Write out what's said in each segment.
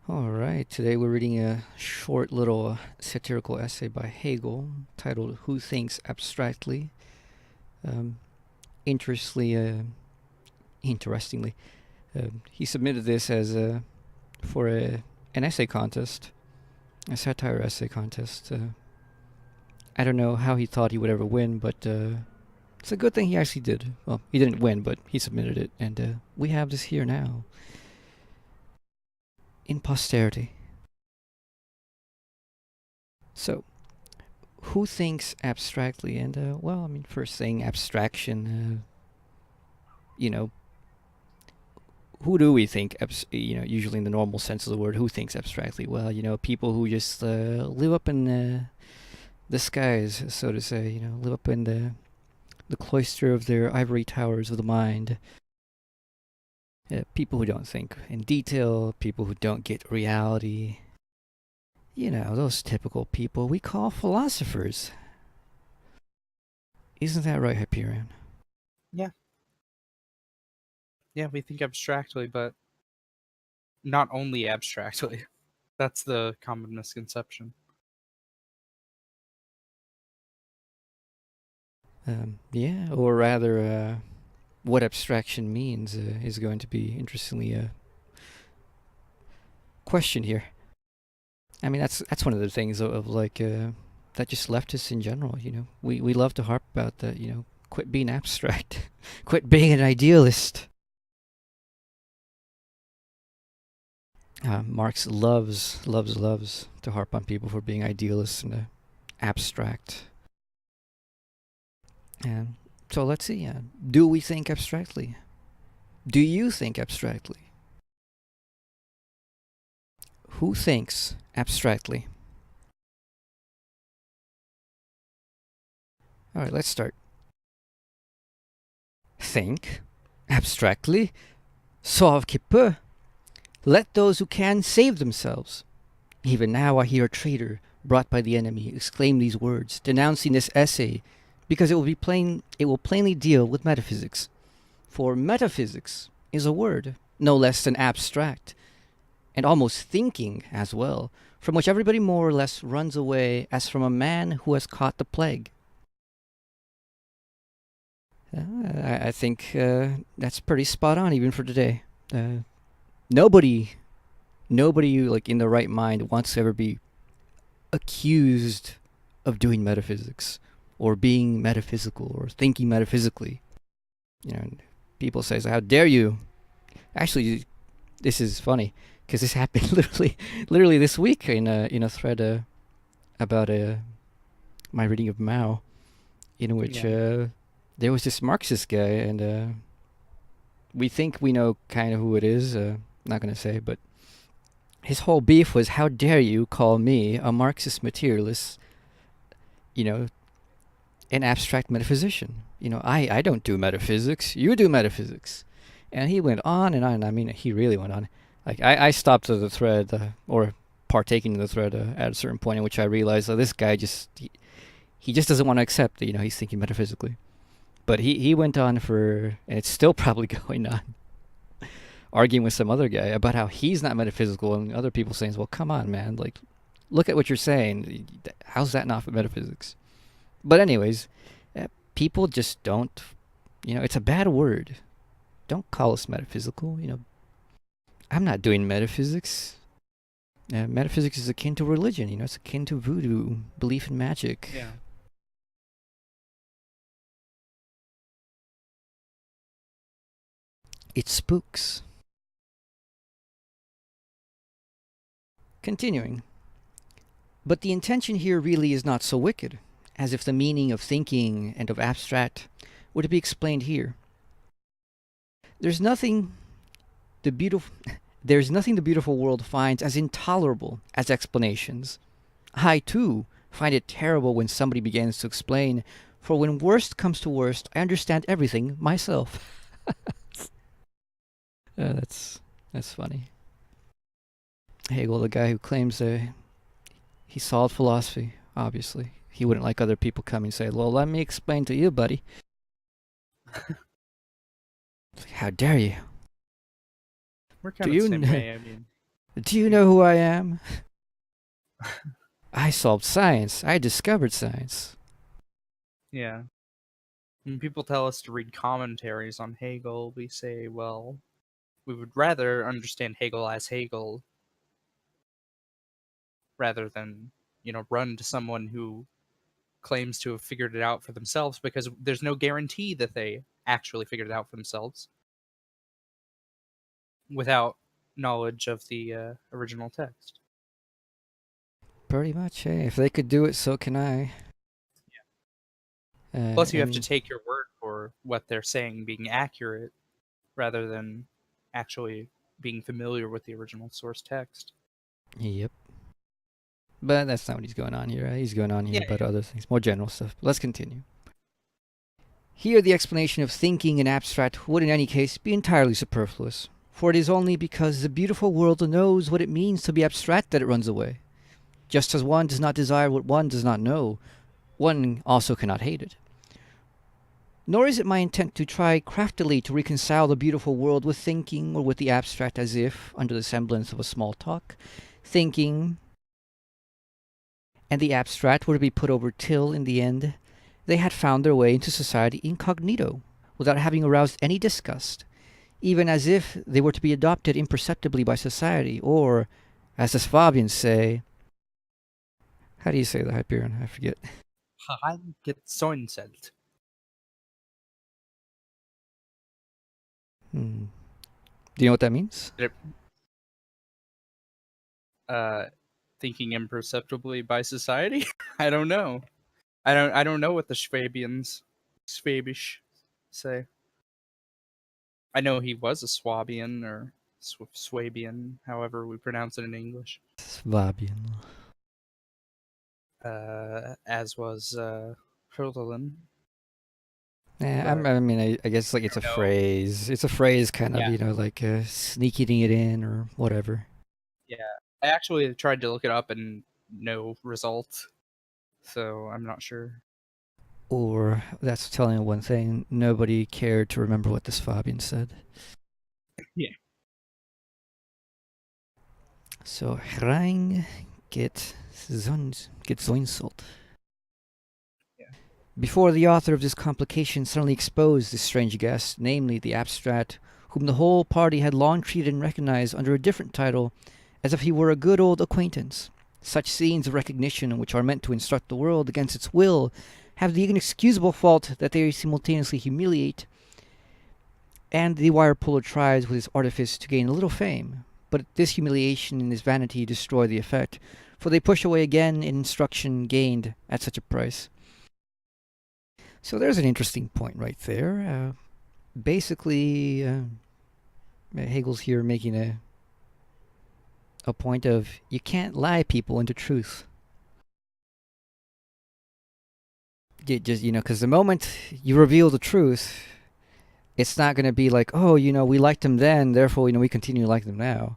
All right, today we're reading a short little satirical essay by Hegel titled Who Thinks Abstractly? Um, interestingly, interestingly he submitted this as for an essay contest, a satire essay contest. I don't know how he thought he would ever win, but it's a good thing he actually did. Well, he didn't win, but he submitted it, and we have this here now in posterity. So, who thinks abstractly? And well, I mean, first thing, abstraction. You know, who do we think? Usually in the normal sense of the word, who thinks abstractly? Well, people who just live up in the skies, so to say. Live up in the cloister of their ivory towers of the mind. People who don't think in detail. People who don't get reality. Those typical people we call philosophers. Isn't that right, Hyperion? Yeah. Yeah, we think abstractly, but not only abstractly. That's the common misconception. Yeah, or rather, what abstraction means is going to be interestingly questioned here. I mean, that's one of the things of like that just leftists in general. We love to harp about that. Quit being abstract, quit being an idealist. Marx loves to harp on people for being idealists and abstract. And so let's see. Do we think abstractly? Do you think abstractly? Who thinks abstractly? All right, let's start. Think abstractly. Sauve qui peut. Let those who can save themselves. Even now I hear a traitor brought by the enemy exclaim these words, denouncing this essay, because it will plainly deal with metaphysics. For metaphysics is a word, no less than abstract, and almost thinking as well, from which everybody more or less runs away as from a man who has caught the plague. I think that's pretty spot on even for today. Nobody, nobody like in the right mind wants to ever be accused of doing metaphysics or being metaphysical or thinking metaphysically. People say, "How dare you?" Actually, this is funny because this happened literally this week in a thread about my reading of Mao, in which there was this Marxist guy, and we think we know kind of who it is. Not gonna say, but his whole beef was, "How dare you call me a Marxist materialist? You know, an abstract metaphysician. I don't do metaphysics. You do metaphysics." And he went on and on. I mean, he really went on. Like I stopped at the thread or partaking in the thread at a certain point in which I realized that this guy he just doesn't want to accept that he's thinking metaphysically. But he went on for, and it's still probably going on, arguing with some other guy about how he's not metaphysical, and other people saying, "Well, come on, man! Like, look at what you're saying. How's that not metaphysics?" But anyways, people just don't. It's a bad word. Don't call us metaphysical. I'm not doing metaphysics. Metaphysics is akin to religion. It's akin to voodoo, belief in magic. Yeah. It spooks. Continuing. But the intention here really is not so wicked, as if the meaning of thinking and of abstract were to be explained here. There's nothing the beautiful there's nothing the beautiful world finds as intolerable as explanations. I too find it terrible when somebody begins to explain, for when worst comes to worst, I understand everything myself. That's funny. Hegel, the guy who claims he solved philosophy, obviously. He wouldn't like other people coming and say, "Well, let me explain to you, buddy." How dare you? We're Do kind of the you same way. I mean, Do you know who I am? I solved science. I discovered science. Yeah. When people tell us to read commentaries on Hegel, we say, well, we would rather understand Hegel as Hegel rather than, run to someone who claims to have figured it out for themselves, because there's no guarantee that they actually figured it out for themselves without knowledge of the original text. Pretty much, hey. If they could do it, so can I. Plus, you have to And take your word for what they're saying being accurate rather than actually being familiar with the original source text. yep. But that's not what he's going on here. He's going on here Yeah, about other things, more general stuff. Let's continue. Here, the explanation of thinking in abstract would in any case be entirely superfluous, for it is only because the beautiful world knows what it means to be abstract that it runs away. Just as one does not desire what one does not know, one also cannot hate it. Nor is it my intent to try craftily to reconcile the beautiful world with thinking or with the abstract as if, under the semblance of a small talk, thinking and the abstract were to be put over till, in the end, they had found their way into society incognito, without having aroused any disgust, even as if they were to be adopted imperceptibly by society, or, as the Swabians say, how do you say that, Hyperion? I forget. Heimgezoinselt. Hmm. Do you know what that means? Uh, Thinking imperceptibly by society. I don't know. I don't know what the Schwabisch say. I know he was a Swabian or Swabian, however we pronounce it in English. Swabian. As was Hölderlin. Yeah, But I guess like I it's a don't know. phrase. It's a phrase, kind of, Yeah, like sneaking it in or whatever. yeah. I actually tried to look it up and no result, so I'm not sure. Or that's telling you one thing: nobody cared to remember what the Swabian said. Yeah. So Rein get Zoinselt. Yeah. Before the author of this complication suddenly exposed this strange guest, namely the abstract, whom the whole party had long treated and recognized under a different title, as if he were a good old acquaintance. Such scenes of recognition, which are meant to instruct the world against its will, have the inexcusable fault that they simultaneously humiliate, and the wire puller tries with his artifice to gain a little fame. But this humiliation and this vanity destroy the effect, for they push away again an instruction gained at such a price. So there's an interesting point right there. Basically, Hegel's here making a point of you can't lie people into truth. Just because the moment you reveal the truth, it's not going to be like, oh, we liked them then, therefore, we continue to like them now.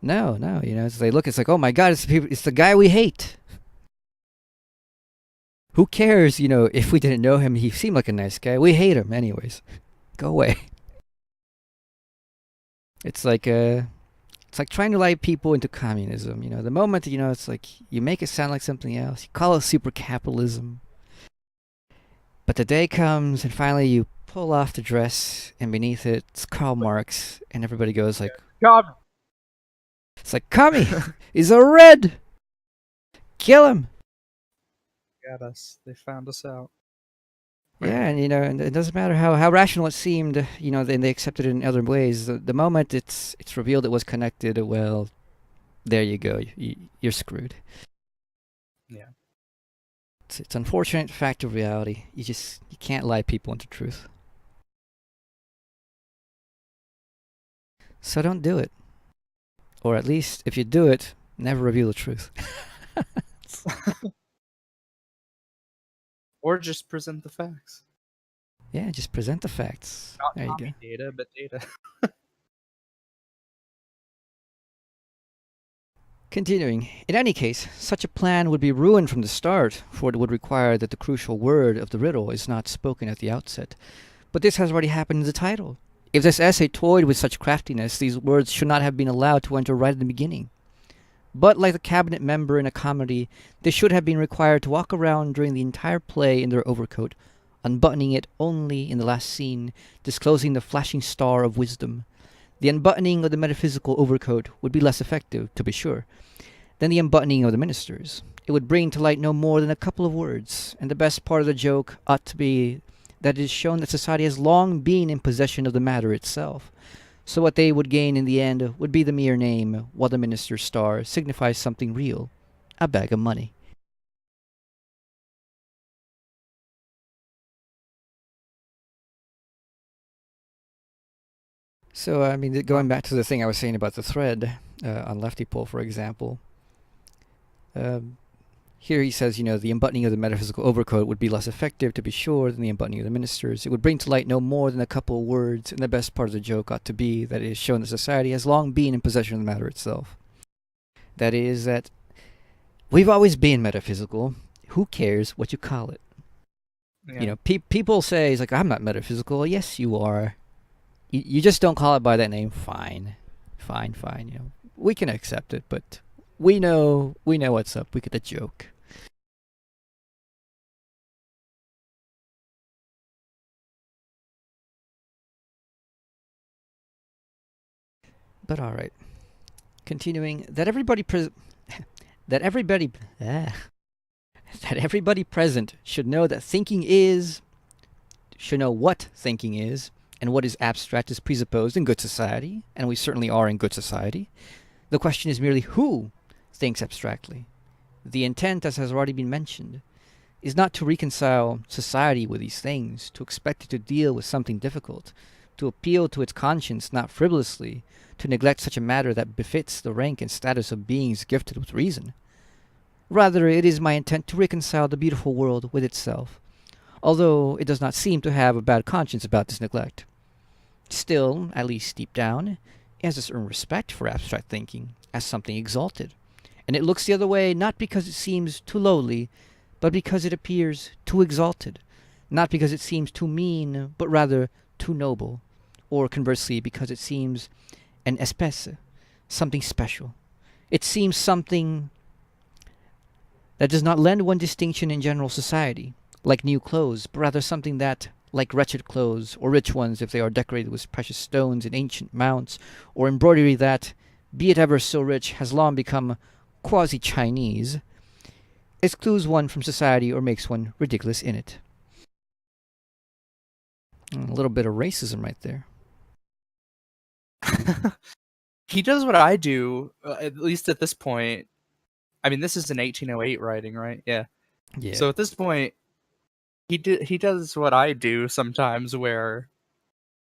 No, no, as they look, it's like, oh my God, it's the guy we hate. Who cares, if we didn't know him, he seemed like a nice guy. We hate him anyways. Go away. It's like trying to lie people into communism. The moment it's like you make it sound like something else. You call it super capitalism, but the day comes and finally you pull off the dress, and beneath it's Karl Marx, and everybody goes like, God, "It's like Kami, he's a red, kill him." got us. They found us out. Yeah, and and it doesn't matter how rational it seemed, then they accepted it in other ways. The moment it's revealed it was connected, well, there you go. You're screwed. Yeah. It's unfortunate fact of reality. You can't lie people into truth. So don't do it. Or at least if you do it, never reveal the truth. Or just present the facts. Yeah, just present the facts. Not There you go. copy data, but data. Continuing, in any case, such a plan would be ruined from the start, for it would require that the crucial word of the riddle is not spoken at the outset. But this has already happened in the title. If this essay toyed with such craftiness, these words should not have been allowed to enter right at the beginning. But like the cabinet member in a comedy, they should have been required to walk around during the entire play in their overcoat, unbuttoning it only in the last scene, disclosing the flashing star of wisdom. The unbuttoning of the metaphysical overcoat would be less effective, to be sure, than the unbuttoning of the minister's. It would bring to light no more than a couple of words, and the best part of the joke ought to be that it is shown that society has long been in possession of the matter itself. So what they would gain in the end would be the mere name, while the minister's star signifies something real, a bag of money. So, I mean, going back to the thing I was saying about the thread on Lefty Pole, for example, here he says, the unbuttoning of the metaphysical overcoat would be less effective, to be sure, than the unbuttoning of the minister's. It would bring to light no more than a couple of words, and the best part of the joke ought to be that it is shown that society has long been in possession of the matter itself. That is, that we've always been metaphysical. Who cares what you call it? Yeah. People say, it's like, I'm not metaphysical. Yes, you are. You just don't call it by that name. Fine. We can accept it, but we know what's up. We get the joke. But all right. Continuing, that everybody present should know that should know what thinking is, and what is abstract is presupposed in good society, and we certainly are in good society. The question is merely who thinks abstractly. The intent, as has already been mentioned, is not to reconcile society with these things, to expect it to deal with something difficult, to appeal to its conscience not frivolously, to neglect such a matter that befits the rank and status of beings gifted with reason. Rather, it is my intent to reconcile the beautiful world with itself, although it does not seem to have a bad conscience about this neglect. Still, at least deep down, it has a certain respect for abstract thinking as something exalted, and it looks the other way not because it seems too lowly, but because it appears too exalted, not because it seems too mean, but rather too noble, or conversely because it seems an espèce, something special. It seems something that does not lend one distinction in general society, like new clothes, but rather something that, like wretched clothes, or rich ones if they are decorated with precious stones and ancient mounts, or embroidery that, be it ever so rich, has long become quasi-Chinese, excludes one from society or makes one ridiculous in it. A little bit of racism right there. He does what I do, at least at this point. I mean, this is an 1808 writing, right? Yeah. Yeah. So at this point, he does what I do sometimes, where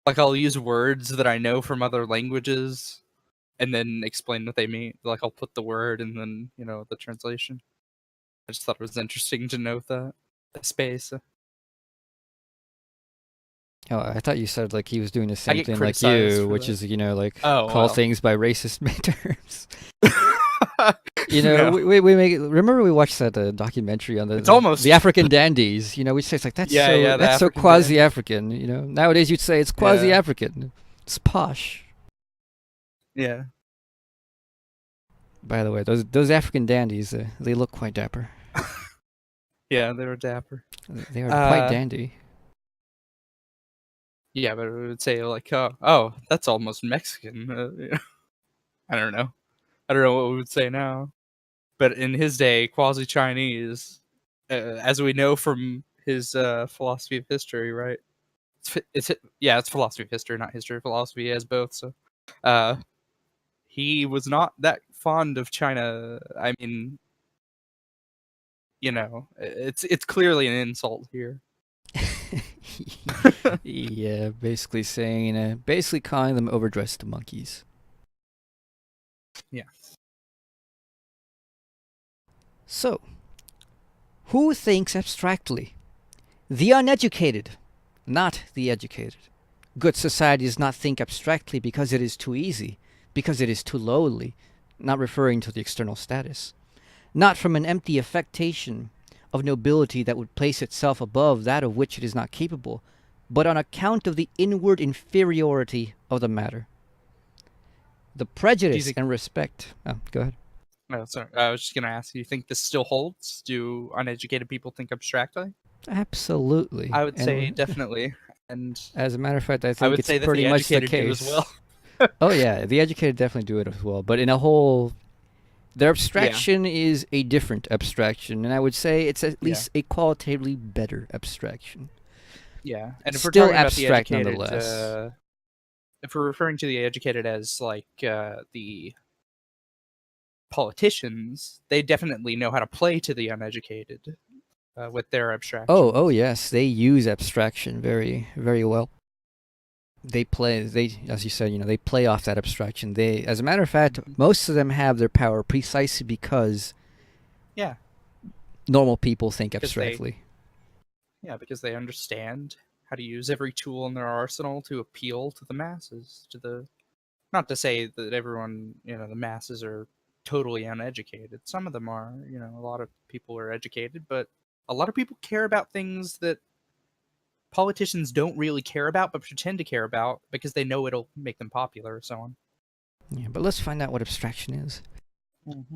like I'll use words that I know from other languages, and then explain what they mean. Like I'll put the word and then the translation. I just thought it was interesting to note that the space. Oh, I thought you said like he was doing the I same get thing like criticized you, for which that. is like Oh, call well. things by racist terms. No. we make. Remember we watched that documentary on It's almost the African dandies. We say it's like that's that's so African quasi-African. Nowadays you'd say it's quasi-African. It's posh. Yeah. By the way, those African dandies, they look quite dapper. Yeah, they were dapper. They are quite dandy. Yeah, but it would say like, oh, that's almost Mexican. I don't know. I don't know what we would say now. But in his day, quasi-Chinese, as we know from his philosophy of history, right? It's philosophy of history, not history of philosophy, as both. So, he was not that fond of China. I mean, it's clearly an insult here. Yeah, basically calling them overdressed monkeys. Yeah. So, who thinks abstractly? The uneducated, not the educated. Good society does not think abstractly because it is too easy, because it is too lowly, not referring to the external status. Not from an empty affectation of nobility that would place itself above that of which it is not capable, but on account of the inward inferiority of the matter. The prejudice think- and respect. Oh, go ahead. Oh, sorry. I was just going to ask, do you think this still holds? Do uneducated people think abstractly? Absolutely. I would say And definitely. And as a matter of fact, I I think would it's say that pretty the much the educated do case. as well. Oh yeah, the educated definitely do it as well. But in a whole, their abstraction is a different abstraction, and I would say it's at least a qualitatively better abstraction. Yeah, and if Still we're talking abstract about the educated, nonetheless. if we're referring to the educated as like the politicians, they definitely know how to play to the uneducated with their abstraction. Oh yes, they use abstraction very, very well. They play, as you said, they play off that abstraction. As a matter of fact, most of them have their power precisely because Yeah, normal people think Because abstractly. because they understand how to use every tool in their arsenal to appeal to the masses. Not to say that everyone, the masses are totally uneducated. Some of them are. A lot of people are educated, but a lot of people care about things that politicians don't really care about but pretend to care about because they know it'll make them popular or so on. Yeah, but let's find out what abstraction is. Mm-hmm.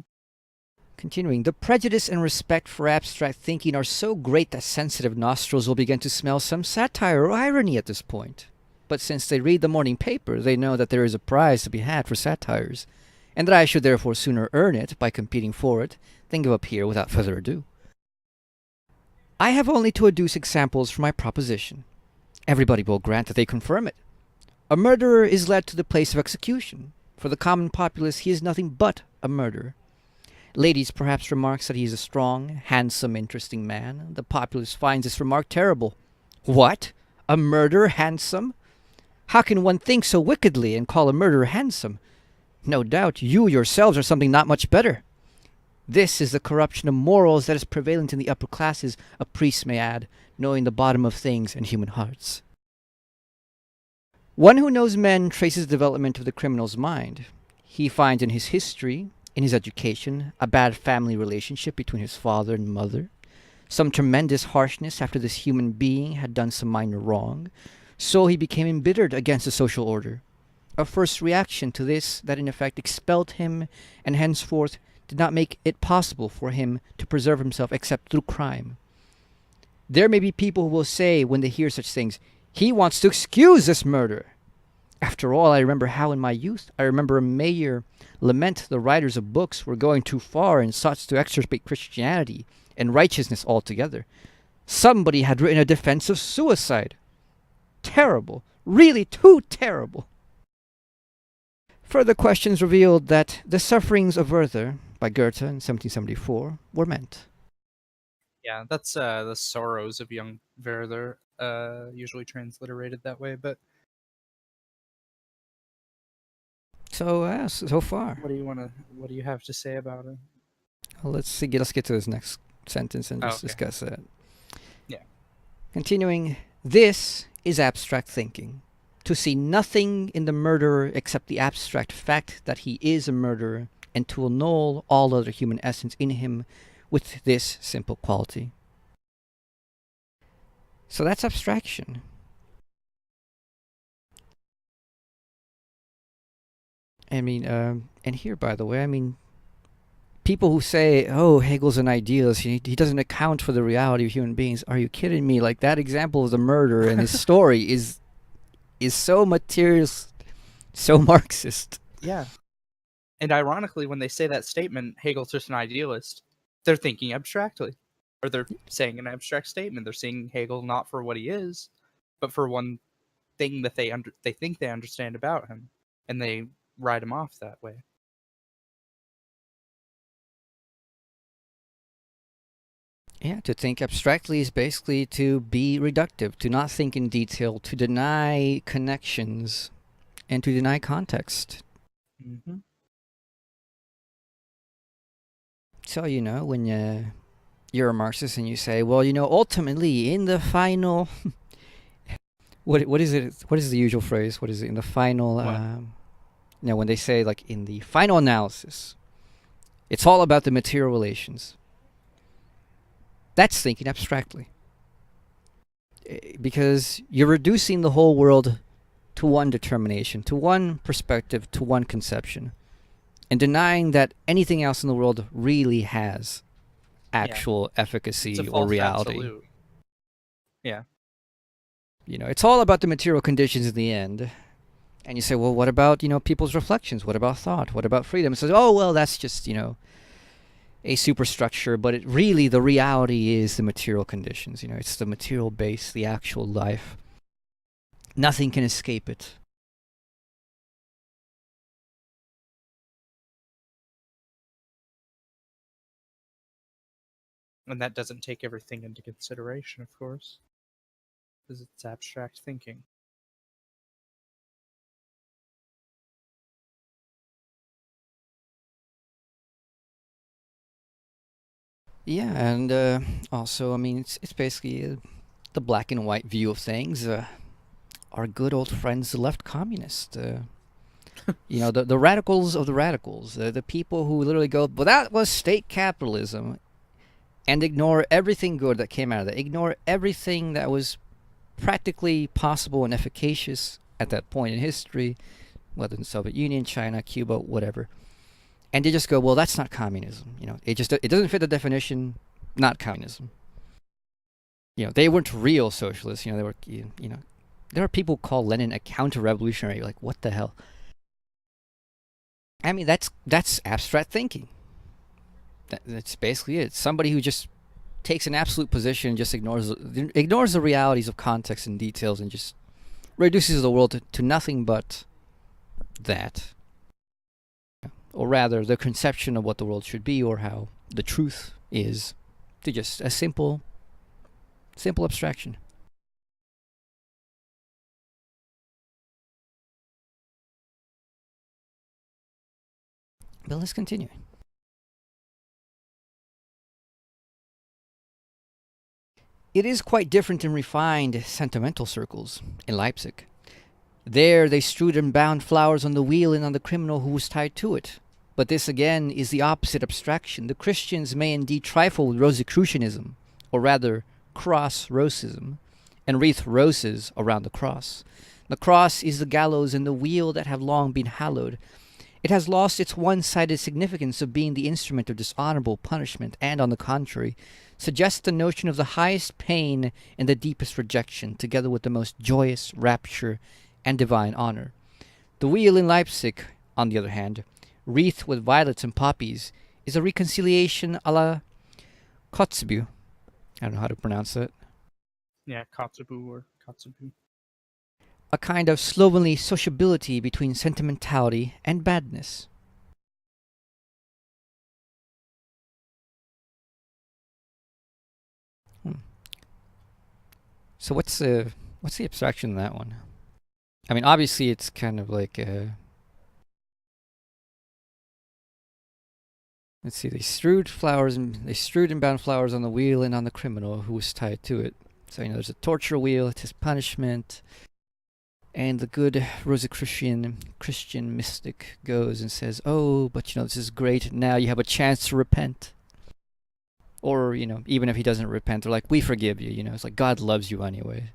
Continuing, the prejudice and respect for abstract thinking are so great that sensitive nostrils will begin to smell some satire or irony at this point. But since they read the morning paper, they know that there is a prize to be had for satires, and that I should therefore sooner earn it by competing for it than give up here without further ado. I have only to adduce examples for my proposition. Everybody will grant that they confirm it. A murderer is led to the place of execution. For the common populace, he is nothing but a murderer. Ladies perhaps remarks that he is a strong, handsome, interesting man. The populace finds this remark terrible. What? A murderer handsome? How can one think so wickedly and call a murderer handsome? No doubt you yourselves are something not much better. This is the corruption of morals that is prevalent in the upper classes, a priest may add, knowing the bottom of things and human hearts. One who knows men traces the development of the criminal's mind. He finds in his history, in his education, a bad family relationship between his father and mother, some tremendous harshness after this human being had done some minor wrong, so he became embittered against the social order. A first reaction to this that in effect expelled him, and henceforth did not make it possible for him to preserve himself except through crime. There may be people who will say when they hear such things, he wants to excuse this murder. After all, I remember how in my youth, I remember a mayor lament the writers of books were going too far and sought to extirpate Christianity and righteousness altogether. Somebody had written a defense of suicide. Terrible. Really too terrible. Further questions revealed that the sufferings of Werther, by Goethe in 1774, were meant. Yeah, that's the sorrows of young Werther, usually transliterated that way. But So far. what do you have to say about it? Well, let's get to this next sentence and just Okay. discuss that. Yeah. Continuing, this is abstract thinking. To see nothing in the murderer except the abstract fact that he is a murderer, and to annul all other human essence in him with this simple quality. So that's abstraction. I mean, and here, by the way, I mean, people who say, oh, Hegel's an idealist, he doesn't account for the reality of human beings. Are you kidding me? Like, that example of the murderer and his story is so materialist, so Marxist. Yeah. And ironically, when they say that statement, Hegel's just an idealist, they're thinking abstractly. Or they're saying an abstract statement. They're seeing Hegel not for what he is, but for one thing that they think they understand about him. And they write him off that way. Yeah, to think abstractly is basically to be reductive, to not think in detail, to deny connections, and to deny context. Mm-hmm. So, when you're a Marxist and you say, well, ultimately, in the final... what is it? What is the usual phrase? What is it? In the final... when they say, like, in the final analysis, it's all about the material relations. That's thinking abstractly. because you're reducing the whole world to one determination, to one perspective, to one conception, and denying that anything else in the world really has Yeah. actual It's a efficacy or false reality. absolute. Yeah. It's all about the material conditions in the end. And you say, well, what about, people's reflections? What about thought? What about freedom? It says, oh, well, that's just, a superstructure, but the reality is the material conditions. It's the material base, the actual life. Nothing can escape it. And that doesn't take everything into consideration, of course, because it's abstract thinking. Yeah, and also, I mean, it's basically the black and white view of things. Our good old friends, the left communists. The radicals of the radicals. The people who literally go, well, that was state capitalism, and ignore everything good that came out of that. Ignore everything that was practically possible and efficacious at that point in history, whether in the Soviet Union, China, Cuba, whatever. And they just go, well, that's not communism. It doesn't fit the definition. Not communism. They weren't real socialists. They were, there are people who call Lenin a counter-revolutionary. Like, what the hell? I mean, that's abstract thinking. That's basically it. Somebody who just takes an absolute position and just ignores the realities of context and details and just reduces the world to nothing but that. Or rather, the conception of what the world should be or how the truth is, to just a simple abstraction. But let's continue. It is quite different in refined sentimental circles in Leipzig. There they strewed and bound flowers on the wheel and on the criminal who was tied to it. But this again is the opposite abstraction. The Christians may indeed trifle with Rosicrucianism, or rather cross-rosism, and wreath roses around the cross. The cross is the gallows and the wheel that have long been hallowed. It has lost its one-sided significance of being the instrument of dishonorable punishment, and on the contrary, suggests the notion of the highest pain and the deepest rejection, together with the most joyous rapture and divine honor. The wheel in Leipzig, on the other hand, wreathed with violets and poppies, is a reconciliation a la Kotzebue. I don't know how to pronounce it. Yeah, Katsubu or Katsubu. A kind of slovenly sociability between sentimentality and badness. So what's the abstraction in that one? I mean, obviously it's kind of like let's see. They strewed and bound flowers on the wheel and on the criminal who was tied to it. So there's a torture wheel. It's his punishment. And the good Rosicrucian Christian mystic goes and says, "Oh, but this is great. Now you have a chance to repent." Or even if he doesn't repent, they're like, "We forgive you." It's like God loves you anyway.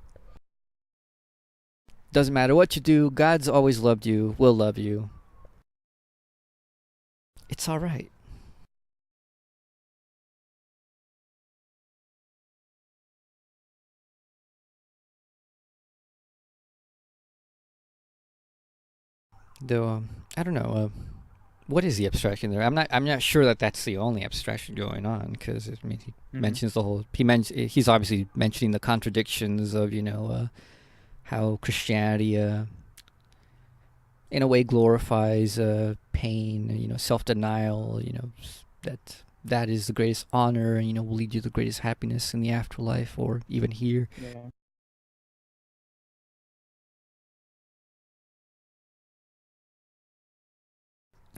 Doesn't matter what you do. God's always loved you. Will love you. It's all right. Though I don't know. What is the abstraction there? I'm not sure that that's the only abstraction going on, because I mean he mentions the whole. He's obviously mentioning the contradictions of how Christianity in a way glorifies pain, self-denial. That is the greatest honor, and will lead you to the greatest happiness in the afterlife or even here. Yeah.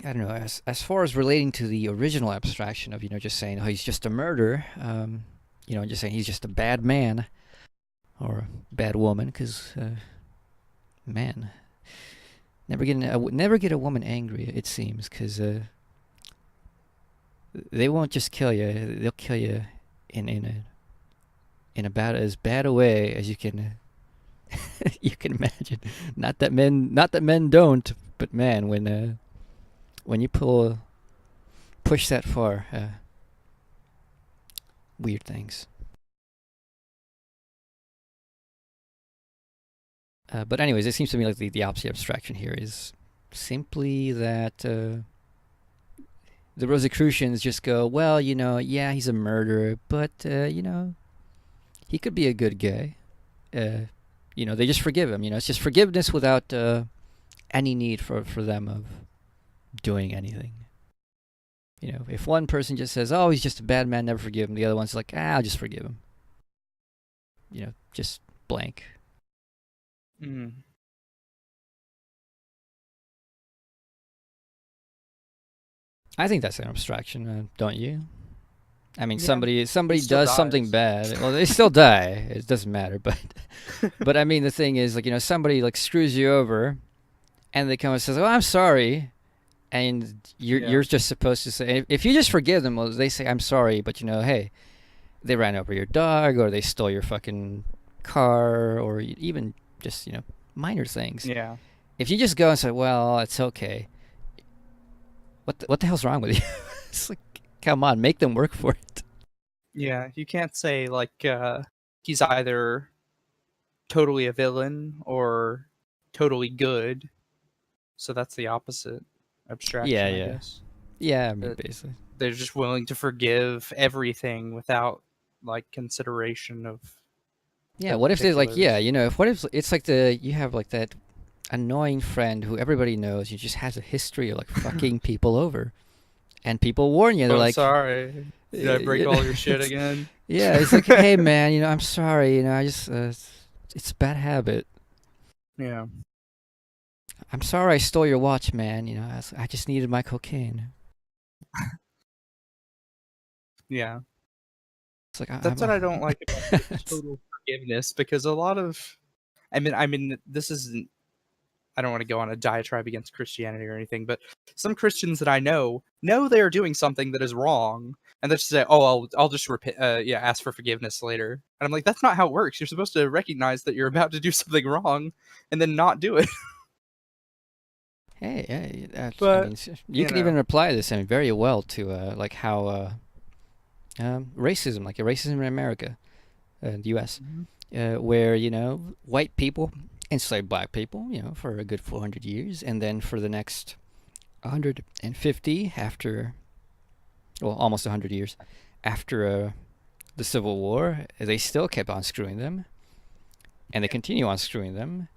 I don't know. As far as relating to the original abstraction of just saying, oh, he's just a murderer, just saying he's just a bad man or a bad woman, because man, never get a woman angry. It seems, because they won't just kill you; they'll kill you in in about as bad a way as you can you can imagine. Not that men don't, but man, when you push that far, weird things. But anyways, it seems to me like the opposite abstraction here is simply that the Rosicrucians just go, well, yeah, he's a murderer, but he could be a good guy. They just forgive him. It's just forgiveness without any need for them of doing anything. If one person just says, oh, he's just a bad man, never forgive him, the other one's like, I'll just forgive him. Just blank. Mm. I think that's an abstraction, don't you? I mean, Yeah, somebody he still does something dies. bad. Well, they still die. It doesn't matter, but but I mean, the thing is, like, somebody like screws you over, and they come and says, "Oh, I'm sorry," and you're Yeah. you're just supposed to say, if you just forgive them, well, they say, "I'm sorry," but hey, they ran over your dog, or they stole your fucking car, or even just minor things. Yeah. If you just go and say, "Well, it's okay," what the hell's wrong with you? It's like, come on, make them work for it. Yeah. You can't say like he's either totally a villain or totally good. So that's the opposite Yeah, abstraction, I yeah, guess. yeah. I mean, That basically. they're just willing to forgive everything without like consideration of Yeah. the What if they like? Yeah, particulars. if what if it's like you have like that annoying friend who everybody knows you just has a history of like fucking people over, and people warn you. They're Oh, like, sorry. Did I break all your shit again? yeah. It's like, hey man, I'm sorry. I just it's a bad habit. Yeah. I'm sorry I stole your watch, man. I just needed my cocaine. Yeah. It's like That's what I don't like about the it's- total forgiveness because a lot of I mean this isn't I don't want to go on a diatribe against Christianity or anything, but some Christians that I know they are doing something that is wrong, and they just say, "Oh, I'll just ask for forgiveness later." And I'm like, "That's not how it works. You're supposed to recognize that you're about to do something wrong, and then not do it." hey, I mean, But you you can even know, apply this, I mean, very well to like how racism, like racism in America, the U.S., Mhm. where white people enslaved black people, for a good 400 years, and then for the next 150 after, well, almost 100 years after the Civil War, they still kept on screwing them, and they continue on screwing them.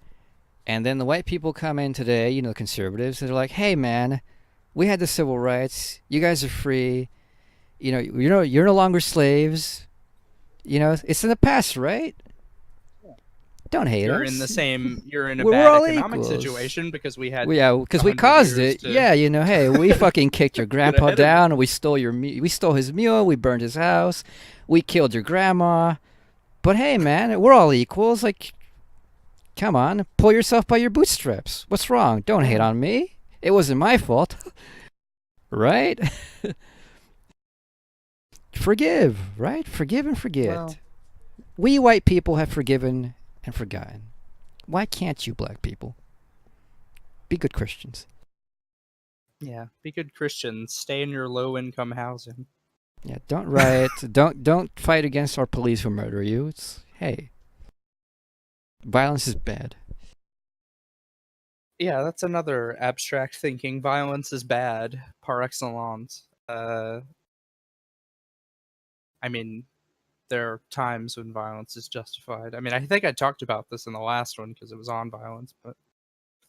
And then the white people come in today, the conservatives, they're like, "Hey, man, we had the civil rights. You guys are free. You're no longer slaves. It's in the past, right? Don't hate us. you're in a We're bad all economic equals. situation because we had Yeah, because a we hundred caused years it. to Yeah, hey, we fucking kicked your get grandpa ahead of it. down. We stole we stole his mule. We burned his house. We killed your grandma. But hey, man, we're all equals. Like, come on, pull yourself by your bootstraps. What's wrong? Don't hate Yeah. on me. It wasn't my fault, right? Forgive, right? Forgive and forget. Well, We white people have forgiven and forgotten. Why can't you black people? Be good Christians. yeah. Be good Christians. Stay in your low income housing. Yeah, don't riot. don't fight against our police who murder you. It's hey, violence is bad. Yeah, that's another abstract thinking. Violence is bad par excellence. I mean, there are times when violence is justified. I mean, I think I talked about this in the last one because it was on violence, but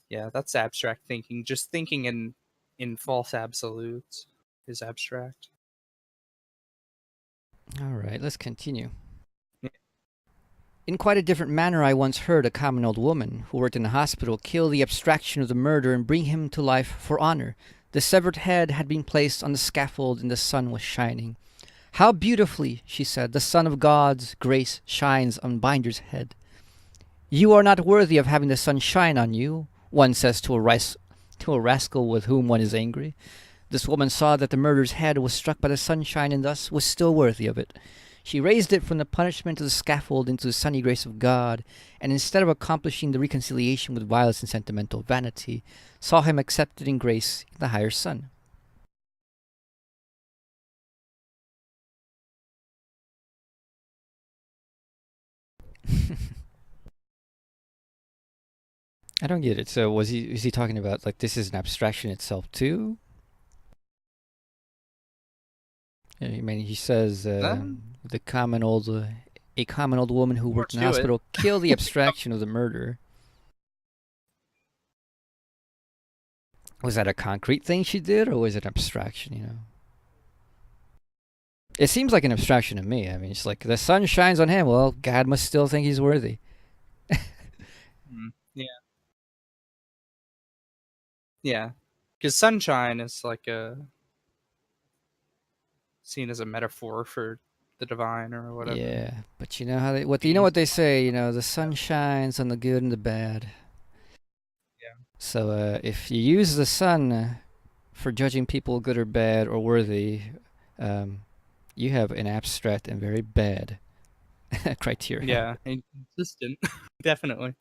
yeah, that's abstract thinking. Just thinking in false absolutes is abstract. All right, let's continue. Yeah. In quite a different manner, I once heard a common old woman who worked in a hospital kill the abstraction of the murder and bring him to life for honor. The severed head had been placed on the scaffold and the sun was shining. How beautifully, she said, the sun of God's grace shines on Binder's head. You are not worthy of having the sun shine on you, one says to a rascal with whom one is angry. This woman saw that the murderer's head was struck by the sunshine and thus was still worthy of it. She raised it from the punishment of the scaffold into the sunny grace of God, and instead of accomplishing the reconciliation with violence and sentimental vanity, saw him accepted in grace in the higher sun. I don't get it. So is he talking about like this is an abstraction itself too? I mean, he says the common old a common old woman who More worked in the to it. hospital killed the abstraction of the murder. Was that a concrete thing she did, or was it abstraction? You know, it seems like an abstraction to me. I mean, it's like the sun shines on him. Well, God must still think he's worthy. Yeah. Yeah. Because sunshine is like seen as a metaphor for the divine or whatever. Yeah, but you know how what they say. You know, the sun shines on the good and the bad. Yeah. So if you use the sun for judging people good or bad or worthy, you have an abstract and very bad criteria. Yeah, inconsistent. Definitely.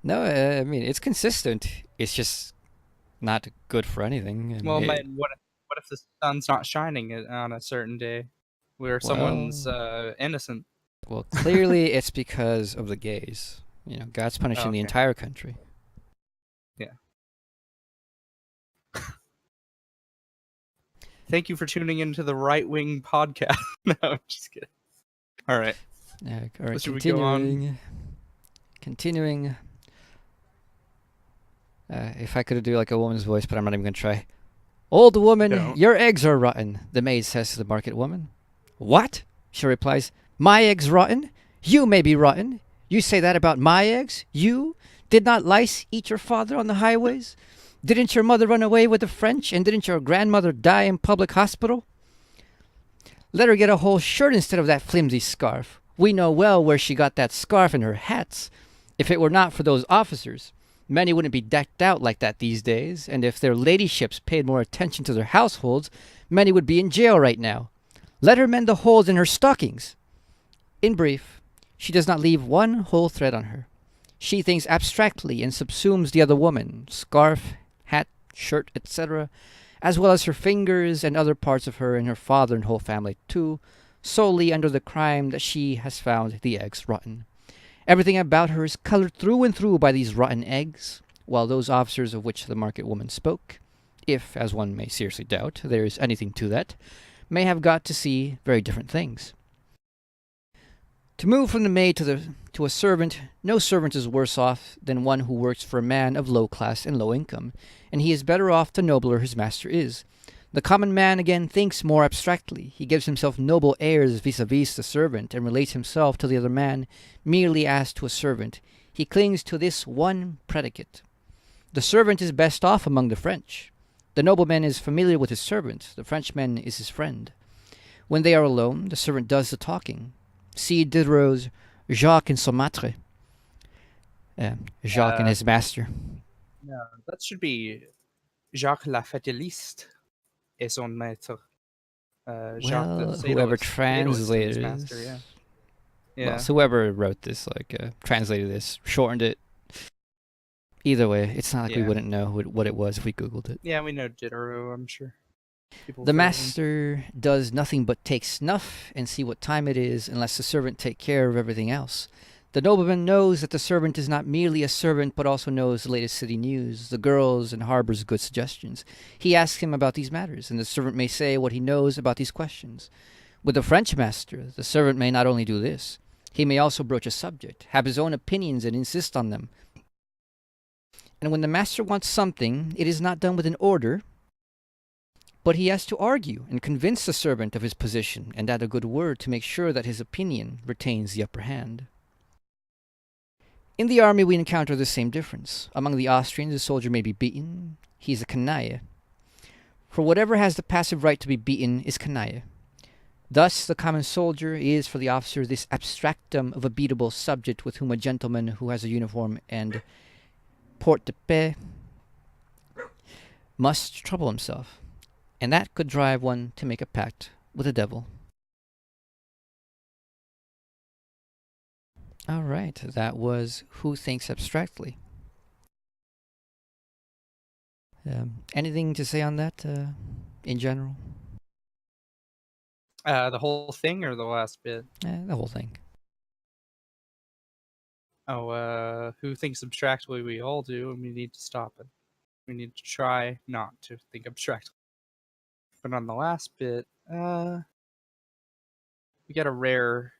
No, I mean it's consistent. It's just not good for anything. I mean, Well, what if the sun's not shining on a certain day where someone's well, innocent? well, clearly it's because of the gays. You know, God's Oh, punishing the okay. entire country. Yeah. Thank you for tuning into the Right Wing podcast. No, I'm just kidding. All right. All right, Should we go on? Continuing. If I could do like a woman's voice, but I'm not even gonna try. Old woman, Don't. your eggs are rotten, the maid says to the market woman. What? She replies, my eggs rotten? You may be rotten. You say that about my eggs? You? Did not lice eat your father on the highways? Didn't your mother run away with the French? And didn't your grandmother die in public hospital? Let her get a whole shirt instead of that flimsy scarf. We know well where she got that scarf and her hats. If it were not for those officers, many wouldn't be decked out like that these days, and if their ladyships paid more attention to their households, many would be in jail right now. Let her mend the holes in her stockings. In brief, she does not leave one whole thread on her. She thinks abstractly and subsumes the other woman, scarf, hat, shirt, etc., as well as her fingers and other parts of her and her father and whole family too, solely under the crime that she has found the eggs rotten. Everything about her is colored through and through by these rotten eggs, while those officers of which the market woman spoke, if, as one may seriously doubt, there is anything to that, may have got to see very different things. To move from the maid to a servant, no servant is worse off than one who works for a man of low class and low income, and he is better off the nobler his master is. The common man again thinks more abstractly. He gives himself noble airs vis-a-vis the servant, and relates himself to the other man merely as to a servant. He clings to this one predicate. The servant is best off among the French. The nobleman is familiar with his servant. The Frenchman is his friend. When they are alone, the servant does the talking. See Diderot's Jacques and Saumâtre. Jacques and his master. No, that should be Jacques la Fataliste et son maître. Jacques the Well, whoever fatalist and his translated master, yeah. Yeah. Well, so whoever wrote this, translated this, shortened it. Either way, it's not like we Yeah. wouldn't know what it was if we Googled it. Yeah, we know Diderot, I'm sure. People The have heard of him. master does nothing but take snuff and see what time it is, unless the servant take care of everything else. The nobleman knows that the servant is not merely a servant, but also knows the latest city news, the girls, and harbors good suggestions. He asks him about these matters, and the servant may say what he knows about these questions. With the French master, the servant may not only do this, he may also broach a subject, have his own opinions, and insist on them. And when the master wants something, it is not done with an order, but he has to argue and convince the servant of his position and add a good word to make sure that his opinion retains the upper hand. In the army, we encounter the same difference. Among the Austrians, a soldier may be beaten. He is a canaille. For whatever has the passive right to be beaten is canaille. Thus, the common soldier is for the officer this abstractum of a beatable subject with whom a gentleman who has a uniform and porte-de-paix must trouble himself. And that could drive one to make a pact with the devil. All right, that was Who Thinks Abstractly. Anything to say on that in general? The whole thing or the last bit? The whole thing. Oh, who thinks abstractly? We all do, and we need to stop it. We need to try not to think abstractly. But on the last bit, we got a rare,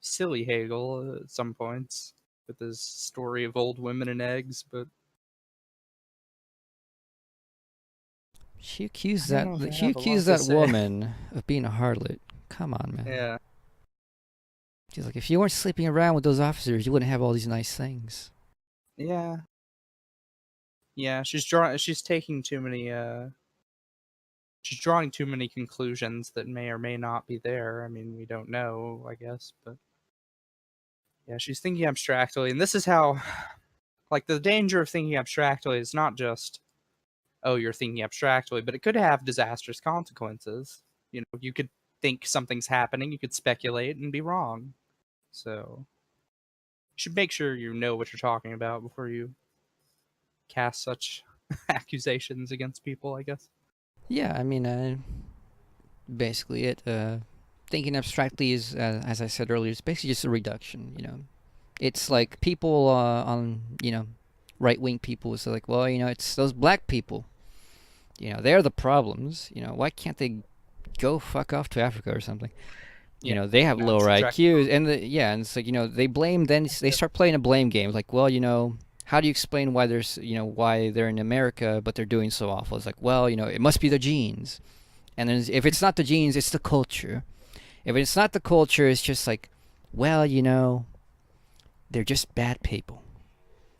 silly Hegel at some points with his story of old women and eggs, but She I accused don't that. know if I She have a lot accused to that say. woman of being a harlot. Come on, man. Yeah, She's like, if you weren't sleeping around with those officers, you wouldn't have all these nice things. yeah, yeah. She's taking too many. She's drawing too many conclusions that may or may not be there. I mean, we don't know, I guess, but yeah, she's thinking abstractly, and this is how. Like the danger of thinking abstractly is not just oh you're thinking abstractly, but it could have disastrous consequences. You know, you could think something's happening, you could speculate and be wrong. So you should make sure you know what you're talking about before you cast such accusations against people, I guess. Yeah, I mean, basically it. Thinking abstractly is, as I said earlier, it's basically just a reduction. It's Yeah. like people on right wing people is like, well, it's those black people. They're the problems. Why can't they go fuck off to Africa or something? Yeah. They have Not lower subtract. IQs, and it's like they blame. Then they start playing a blame game. Like, well, how do you explain why why they're in America but they're doing so awful? It's like, well, it must be the genes, and then if it's not the genes, it's the culture. If it's not the culture, it's just like, well, they're just bad people.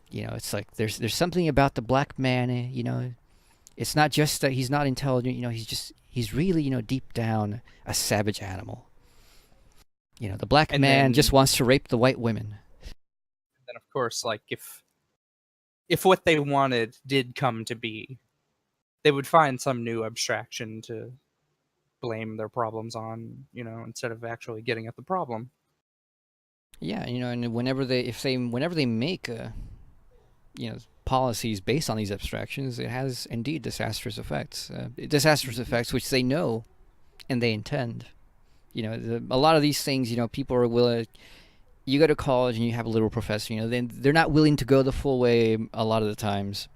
It's like there's something about the black man. It's not just that he's not intelligent. He's really deep down a savage animal. The black And man just then wants to rape the white women. of course, like if what they wanted did come to be, they would find some new abstraction to blame their problems on, instead of actually getting at the problem. Yeah, and whenever they make policies based on these abstractions, it has indeed disastrous effects. Disastrous Mhm. effects which they know and they intend. A lot of these things, people are willing. You go to college and you have a literal professor. Then they're not willing to go the full way a lot of the times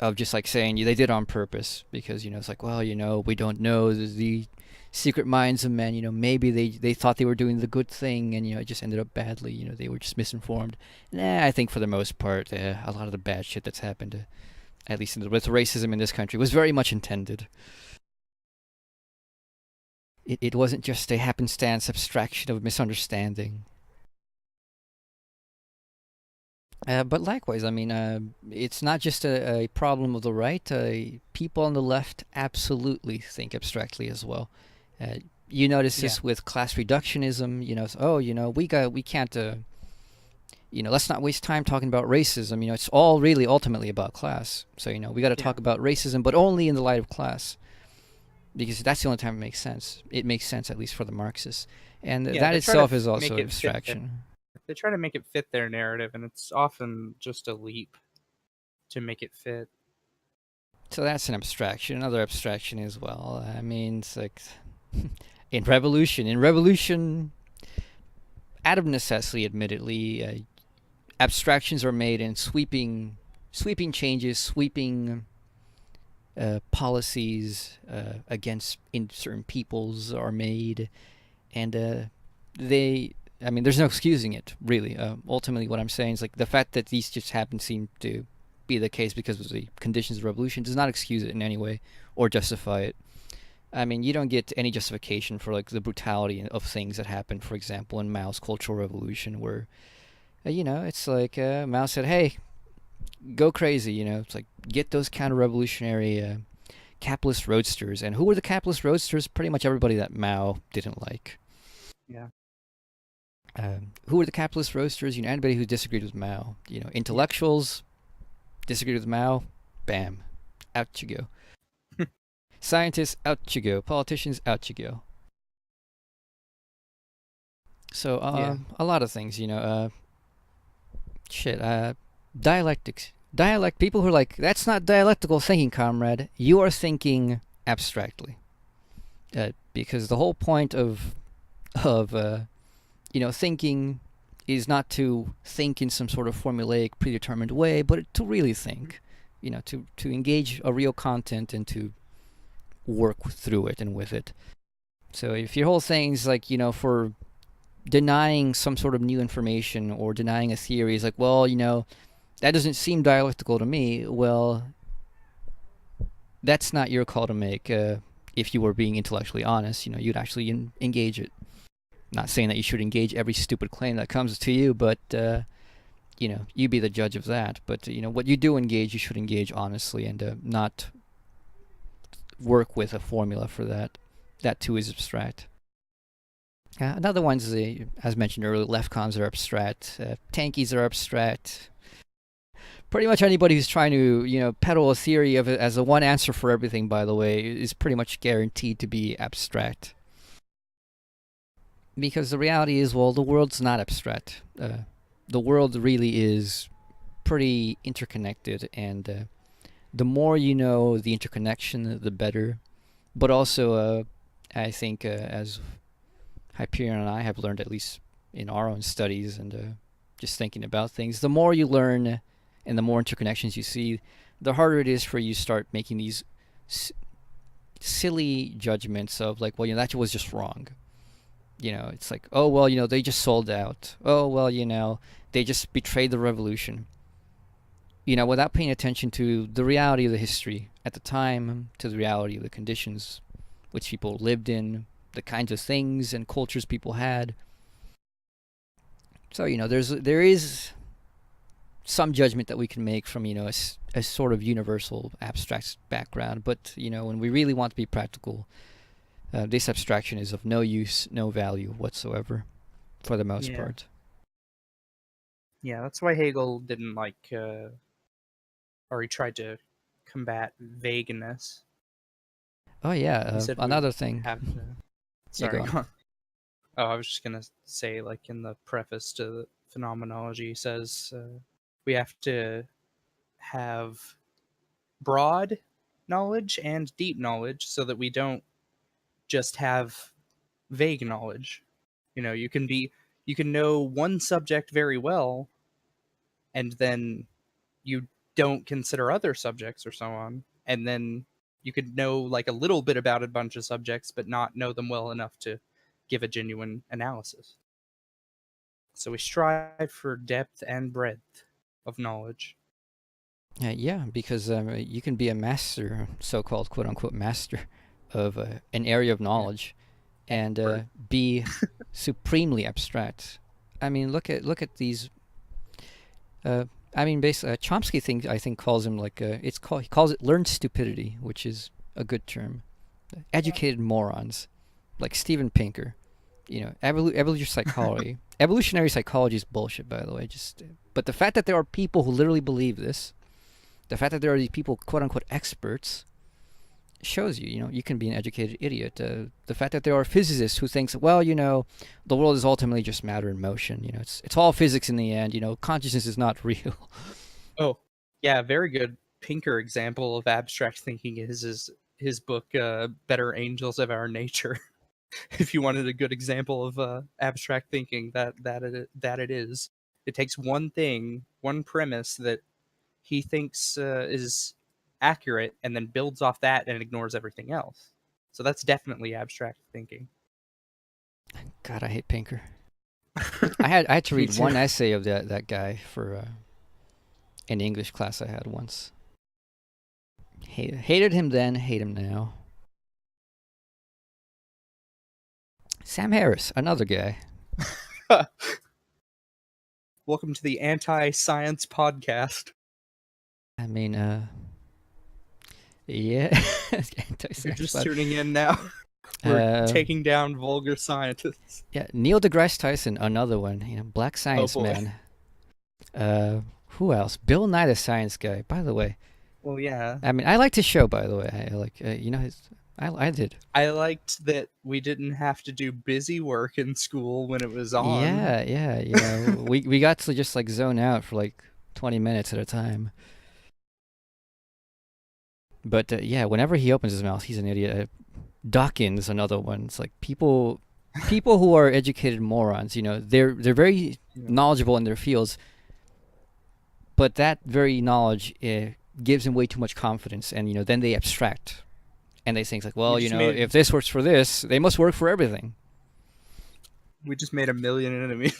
of just like saying they did it on purpose because it's like, well, we don't know the secret minds of men. Maybe they thought they were doing the good thing and it just ended up badly. They were just misinformed. I think for the most part, a lot of the bad shit that's happened, at least with racism in this country, was very much intended. It wasn't just a happenstance abstraction of misunderstanding. But likewise, I mean, it's not just a problem of the right. People on the left absolutely think abstractly as well. Uh, you notice Yeah. this with class reductionism. We can't. Let's not waste time talking about racism. It's all really ultimately about class. So we got to Yeah. talk about racism, but only in the light of class, because that's the only time it makes sense. It makes sense, at least for the Marxists, and Yeah, that they try to itself is also make it fit their abstraction. they try to make it fit their narrative, and it's often just a leap to make it fit. So that's an abstraction. Another abstraction as well. I mean, it's like in revolution, out of necessity, admittedly, abstractions are made and sweeping changes, sweeping policies against in certain peoples are made, and they. I mean, there's no excusing it, really. Ultimately, what I'm saying is like the fact that these just happen seem to be the case because of the conditions of revolution does not excuse it in any way or justify it. I mean, you don't get any justification for like the brutality of things that happened, for example, in Mao's Cultural Revolution, where it's like Mao said, "Hey, go crazy," it's like get those counter-revolutionary capitalist roadsters. And who were the capitalist roadsters? Pretty much everybody that Mao didn't like. Yeah. Who were the capitalist roasters? Anybody who disagreed with Mao. Yeah. Intellectuals disagreed with Mao. Bam, out you go. Scientists, out you go. Politicians, out you go. So Yeah. a lot of things, shit. Dialectics. Dialect. People who are like, that's not dialectical thinking, comrade. You are thinking abstractly. Because the whole point of thinking is not to think in some sort of formulaic, predetermined way, but to really think. To engage a real content and to work through it and with it. So if your whole thing is like, for denying some sort of new information or denying a theory is like, well, that doesn't seem dialectical to me. Well, that's not your call to make. If you were being intellectually honest, you'd actually engage it. Not saying that you should engage every stupid claim that comes to you, but you be the judge of that. But what you do engage, you should engage honestly and not work with a formula for that. That too is abstract. Another one's as mentioned earlier, left cons are abstract, tankies are abstract. Pretty much anybody who's trying to peddle a theory of it as a one answer for everything, by the way, is pretty much guaranteed to be abstract. Because the reality is, well, the world's not abstract. The world really is pretty interconnected, and the more you know the interconnection, the better. But also, I think, as Hyperion and I have learned, at least in our own studies and just thinking about things, the more you learn and the more interconnections you see, the harder it is for you to start making these silly judgments of like, well, that was just wrong. It's like, oh, well, they just sold out. Oh, well, they just betrayed the revolution. Without paying attention to the reality of the history at the time, to the reality of the conditions which people lived in, the kinds of things and cultures people had. So, there is some judgment that we can make from, a sort of universal abstract background. But, when we really want to be practical, this abstraction is of no use, no value whatsoever, for the most part. Yeah, that's why Hegel didn't like, or he tried to combat vagueness. Oh yeah, another thing. Have to. Sorry, Sorry. Oh, I was just gonna say, like in the preface to the Phenomenology, he says we have to have broad knowledge and deep knowledge so that we don't just have vague knowledge. You can know one subject very well, and then you don't consider other subjects or so on, and then you could know like a little bit about a bunch of subjects but not know them well enough to give a genuine analysis. So we strive for depth and breadth of knowledge. Yeah, because you can be a master, so-called quote-unquote master, of an area of knowledge, and be supremely abstract. I mean, look at these. Basically, Chomsky I think calls him like he calls it learned stupidity, which is a good term. Educated morons, like Steven Pinker. Evolutionary psychology. Evolutionary psychology is bullshit, by the way. But the fact that there are people who literally believe this, the fact that there are these people, quote unquote, experts, shows you can be an educated idiot. The fact that there are physicists who think, well, the world is ultimately just matter in motion. It's all physics in the end. Consciousness is not real. Oh, yeah, very good Pinker example of abstract thinking is his book Better Angels of Our Nature. If you wanted a good example of abstract thinking, that it is. It takes one thing, one premise that he thinks is accurate, and then builds off that and ignores everything else. So that's definitely abstract thinking. God, I hate Pinker. I had to read one essay of that guy for an English class I had once. Hated him then, hate him now. Sam Harris, another guy. Welcome to the anti-science podcast. I mean, yeah. You're just tuning in now. We're taking down vulgar scientists. Yeah, Neil deGrasse Tyson, another one. Black science man. Who else? Bill Nye the Science Guy, by the way. Well, yeah. I mean, I like his show, by the way. I like, I did. I liked that we didn't have to do busy work in school when it was on. Yeah, yeah. We got to just like zone out for like 20 minutes at a time. But yeah, whenever he opens his mouth, he's an idiot. Dawkins, another one. It's like people who are educated morons. They're very Yeah. knowledgeable in their fields, but that very knowledge gives them way too much confidence, and then they abstract and they think like, We well, just made if this works for this, they must work for everything. we just made a million enemies.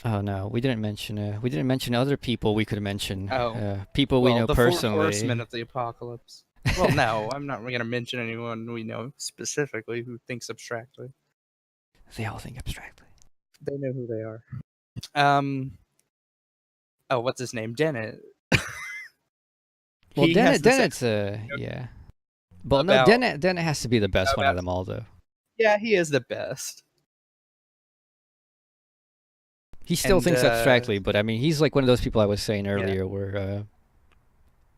Oh no, we didn't mention other people we could mention. Oh, People we well, know the four horsemen personally. of the apocalypse. Well, no, I'm not going to mention anyone we know specifically who thinks abstractly. They all think abstractly. They know who they are. Um. Oh, what's his name? Dennett. Well, He has this Dennett's yeah. But no, about Dennett has to be the best one of about. them all, though. Yeah, he is the best. He still And thinks abstractly, but I mean, he's like one of those people I was saying yeah, earlier, where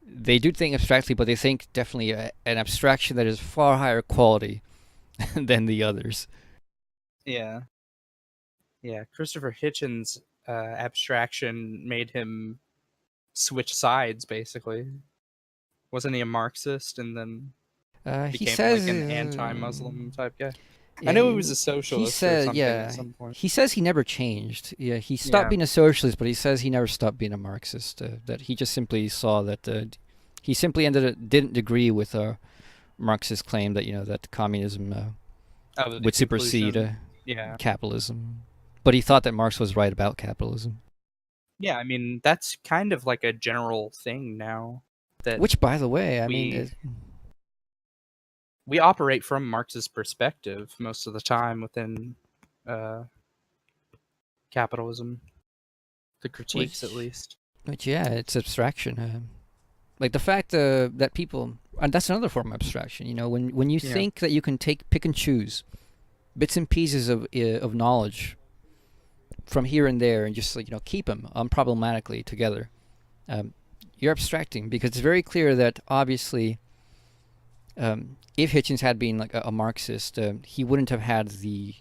they do think abstractly, but they think definitely an abstraction that is far higher quality than the others. yeah, yeah. Christopher Hitchens' abstraction made him switch sides. Basically, wasn't he a Marxist and then He became says, like an anti-Muslim type guy? I yeah, know he was a he socialist or said, something at yeah, some point. he says he never changed. Yeah, he stopped Yeah, being a socialist, but he says he never stopped being a Marxist. That he just simply saw that he simply didn't agree with Marxist claim that that communism of the would supersede conclusion. Yeah, capitalism, but he thought that Marx was right about capitalism. yeah. I mean, that's kind of like a general thing now that Which, by the way, I mean, we we operate from Marxist perspective most of the time within uh, capitalism, the critiques at which, least. yeah, it's abstraction. Like the fact that people, and that's another form of abstraction. When you Yeah, think that you can pick and choose bits and pieces of knowledge from here and there and just like keep them unproblematically together, um, you're abstracting because it's very clear that obviously, if Hitchens had been like a Marxist, he wouldn't have had the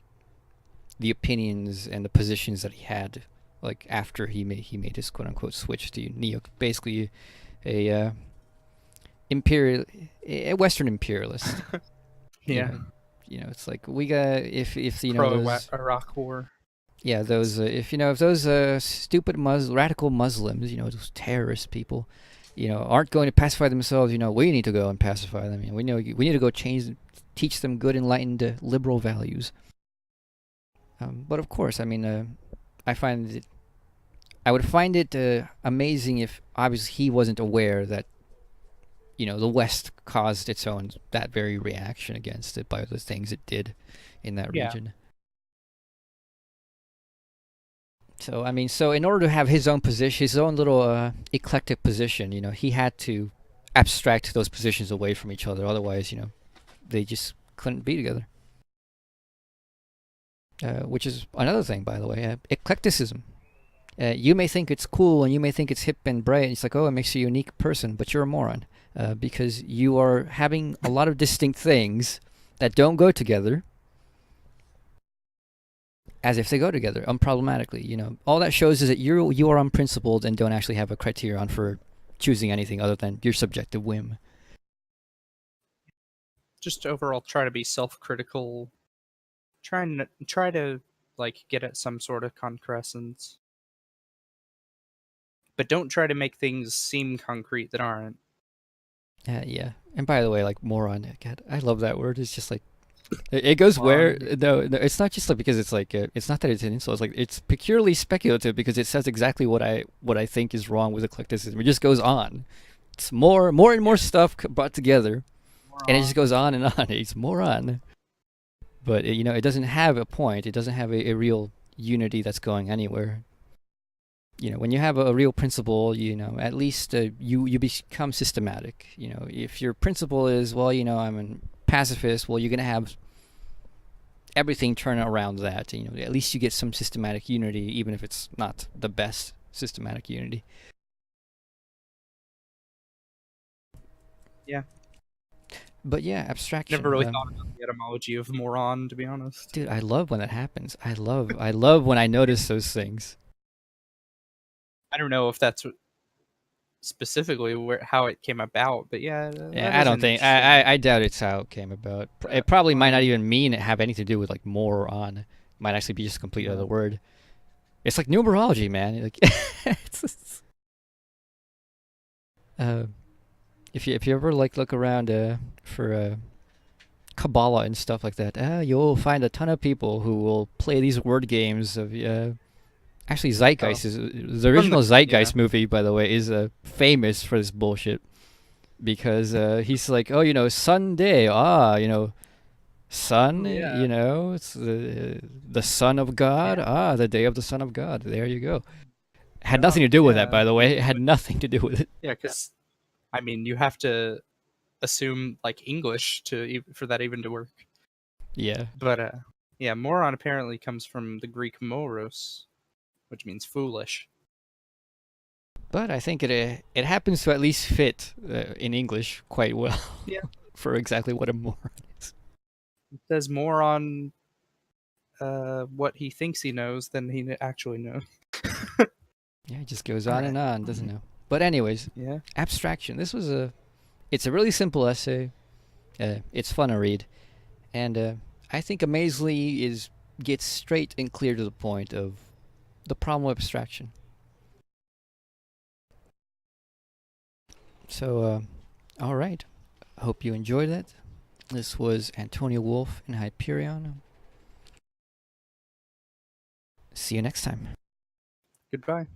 opinions and the positions that he had, like after he made his quote unquote switch to basically a imperial, a Western imperialist. you yeah. know, it's like we got if Pro those, Iraq War. yeah, those if those stupid radical Muslims, those terrorist people, aren't going to pacify themselves, we need to go and pacify them. We need to go teach them good, enlightened, liberal values. But of course, I mean, I would find it amazing if obviously he wasn't aware that the West caused its own that very reaction against it by the things it did in that Yeah, region. So I mean, so in order to have his own position, his own little eclectic position, he had to abstract those positions away from each other. Otherwise, they just couldn't be together. Which is another thing, by the way, eclecticism. You may think it's cool and you may think it's hip and bright. It's like, oh, it makes you a unique person, but you're a moron because you are having a lot of distinct things that don't go together as if they go together unproblematically. All that shows is that you are unprincipled and don't actually have a criterion for choosing anything other than your subjective whim. just overall try to be self-critical. Try to like get at some sort of concrescence, but don't try to make things seem concrete that aren't. Yeah. And by the way, like moron, God, I love that word. It's just like it goes where Moron. no, it's not just like because it's like it's not that it's an insult. It's like it's peculiarly speculative because it says exactly what I think is wrong with eclecticism. It just goes on. It's more and more Yeah, stuff brought together, and it just moron. goes on and on. It's moron, but it doesn't have a point. It doesn't have a real unity that's going anywhere. When you have a real principle, at least you become systematic. If your principle is, well, I'm a pacifist, well, you're gonna have everything turn around that. At least you get some systematic unity, even if it's not the best systematic unity. Yeah. But yeah, Never abstraction. really thought about the etymology of moron, to be honest. Dude, I love when that happens. I love when I notice those things. I don't know if that's specifically how it came about, but yeah, that Yeah, I is don't an think interesting I doubt it's how it came about. It probably might not line. even mean have anything to do with like moron. It might actually be just a complete Yeah. other word. It's like numerology, man. Like, uh, if you ever like look around for Kabbalah and stuff like that, you'll find a ton of people who will play these word games of actually Oh, Zeitgeist is the from the original yeah, Zeitgeist movie, by the way, is famous for this bullshit because he's like, oh, Sunday, sun, oh yeah, it's the Son of God, yeah, the day of the Son of God. There you go. Had nothing oh to do with that, yeah, by the way. It had nothing to do with it. yeah. Because I mean, you have to assume like English for that even to work. Yeah, But yeah, moron apparently comes from the Greek moros, which means foolish. but I think it happens to at least fit in English quite well Yeah, for exactly what a moron is. it says more on what he thinks he knows than he actually knows. Yeah, it just goes All on right. and on, doesn't it? But anyways, Yeah. abstraction. It's a really simple essay. It's fun to read, and I think amazingly is gets straight and clear to the point of the problem of abstraction. So, all right. Hope you enjoyed that. This was Antonio Wolf in Hyperion. See you next time. Goodbye.